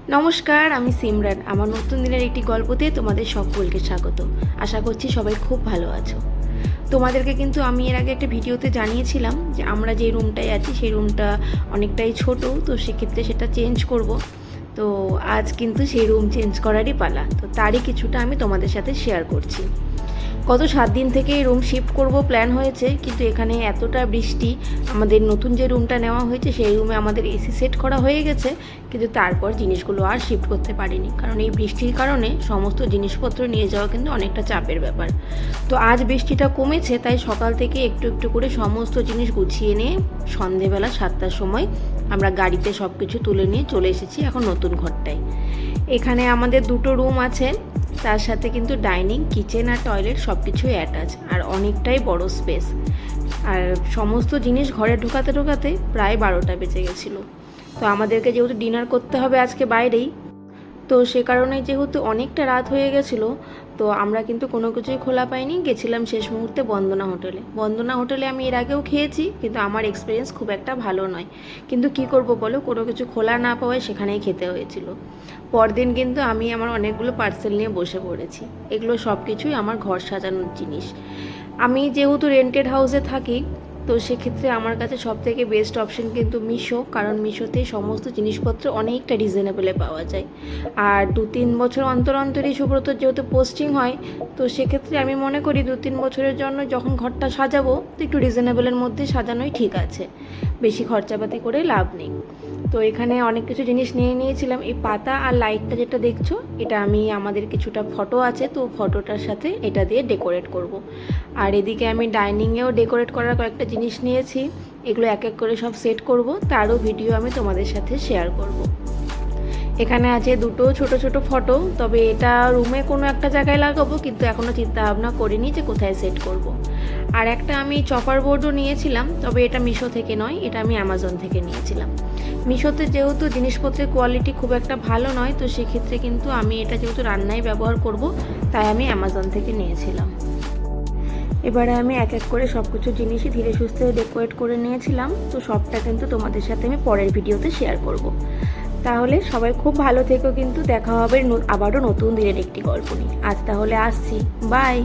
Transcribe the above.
নমস্কার, আমি সিমরান। আমার নতুন দিনের একটি গল্পতে তোমাদের সকলকে স্বাগত। আশা করছি সবাই খুব ভালো আছো। তোমাদেরকে কিন্তু আমি এর আগে একটা ভিডিওতে জানিয়েছিলাম যে আমরা যে রুমটায় আছি সেই রুমটা অনেকটাই ছোট, তো সেক্ষেত্রে সেটা চেঞ্জ করব। তো আজ কিন্তু সেই রুম চেঞ্জ করারই পালা, তো তারই কিছুটা আমি তোমাদের সাথে শেয়ার করছি। গত 7 দিন থেকে রুম শিফট করব প্ল্যান হয়েছে, কিন্তু এখানে এতটা বৃষ্টি, আমাদের নতুন যে রুমটা নেওয়া হয়েছে সেই রুমে আমাদের এসি সেট করা হয়ে গেছে, কিন্তু তারপর জিনিসগুলো আর শিফট করতে পারিনি, কারণ এই বৃষ্টির কারণে সমস্ত জিনিসপত্র নিয়ে যাওয়া কিন্তু অনেকটা চাপের ব্যাপার। তো আজ বৃষ্টিটা কমেছে, তাই সকাল থেকে একটু একটু করে সমস্ত জিনিস গুছিয়ে নিয়ে সন্ধেবেলা 7টার সময় আমরা গাড়িতে সব কিছু তুলে নিয়ে চলে এসেছি এখন নতুন ঘরটায়। এখানে আমাদের দুটো রুম আছে, তার সাথে কিন্তু ডাইনিং, কিচেন আর টয়লেট সব কিছুই অ্যাটাচ, আর অনেকটাই বড় স্পেস। আর সমস্ত জিনিস ঘরে ঢোকাতে ঢোকাতে প্রায় 12টা বেজে গেছিলো। তো আমাদেরকে যেহেতু ডিনার করতে হবে আজকে বাইরেই, তো সে কারণে যেহেতু অনেকটা রাত হয়ে গেছিলো, তো আমরা কিন্তু কোনো কিছুই খোলা পাইনি। গেছিলাম শেষ মুহূর্তে বন্দনা হোটেলে। বন্দনা হোটেলে আমি এর আগেও খেয়েছি, কিন্তু আমার এক্সপিরিয়েন্স খুব একটা ভালো নয়। কিন্তু কি করব বলো, কোনো কিছু খোলা না পাওয়ায় সেখানেই খেতে হয়েছিল। পরদিন কিন্তু আমি আমার অনেকগুলো পার্সেল নিয়ে বসে পড়েছি। এগুলো সব কিছুই আমার ঘর সাজানোর জিনিস। আমি যেহেতু রেন্টেড হাউসে থাকি, তো সেক্ষেত্রে আমার কাছে সবথেকে বেস্ট অপশন কিন্তু মিশো, কারণ মিশোতে সমস্ত জিনিসপত্র অনেকটা রিজনেবলে পাওয়া যায়। আর 2-3 বছর অন্তর অন্তরই সুব্রত যেহেতু পোস্টিং হয়, তো সেক্ষেত্রে আমি মনে করি 2-3 বছরের জন্য যখন ঘরটা সাজাবো, তো একটু রিজনেবলের মধ্যে সাজানোই ঠিক আছে, বেশি খরচাপাতি করে লাভ নেই। তো এখানে অনেক কিছু জিনিস নিয়ে নিয়েছিলাম। এই পাতা আর লাইটটা যেটা দেখছো, এটা আমি আমাদের কিছুটা ফটো আছে, তো ফটোটার সাথে এটা দিয়ে ডেকোরেট করব। আর এদিকে আমি ডাইনিংয়েও ডেকোরেট করার কয়েকটা জিনিস নিয়েছি, এগুলো এক এক করে সব সেট করব, তারও ভিডিও আমি তোমাদের সাথে শেয়ার করব। এখানে আছে দুটো ছোট ছোট ফটো, তবে এটা রুমে কোনো একটা জায়গায় লাগাবো, কিন্তু এখনও চিন্তা ভাবনা করিনি যে কোথায় সেট করব। আর একটা আমি চপার বোর্ডও নিয়েছিলাম, তবে এটা মিশো থেকে নয়, এটা আমি অ্যামাজন থেকে নিয়েছিলাম। মিশোতে যেহেতু জিনিসপত্রের কোয়ালিটি খুব একটা ভালো নয়, তো সেক্ষেত্রে কিন্তু আমি এটা যেহেতু রান্নায় ব্যবহার করব, তাই আমি অ্যামাজন থেকে নিয়েছিলাম। এবারে আমি এক এক করে সব কিছু জিনিসই ধীরে সুস্থে ডেকোরেট করে নিয়েছিলাম, তো সবটা কিন্তু তোমাদের সাথে আমি পরের ভিডিওতে শেয়ার করব। তাহলে সবাই খুব ভালো থেকো, কিন্তু দেখা হবে আবারও নতুন দিনের একটি গল্প নিয়ে। আজ তাহলে আসছি, বাই।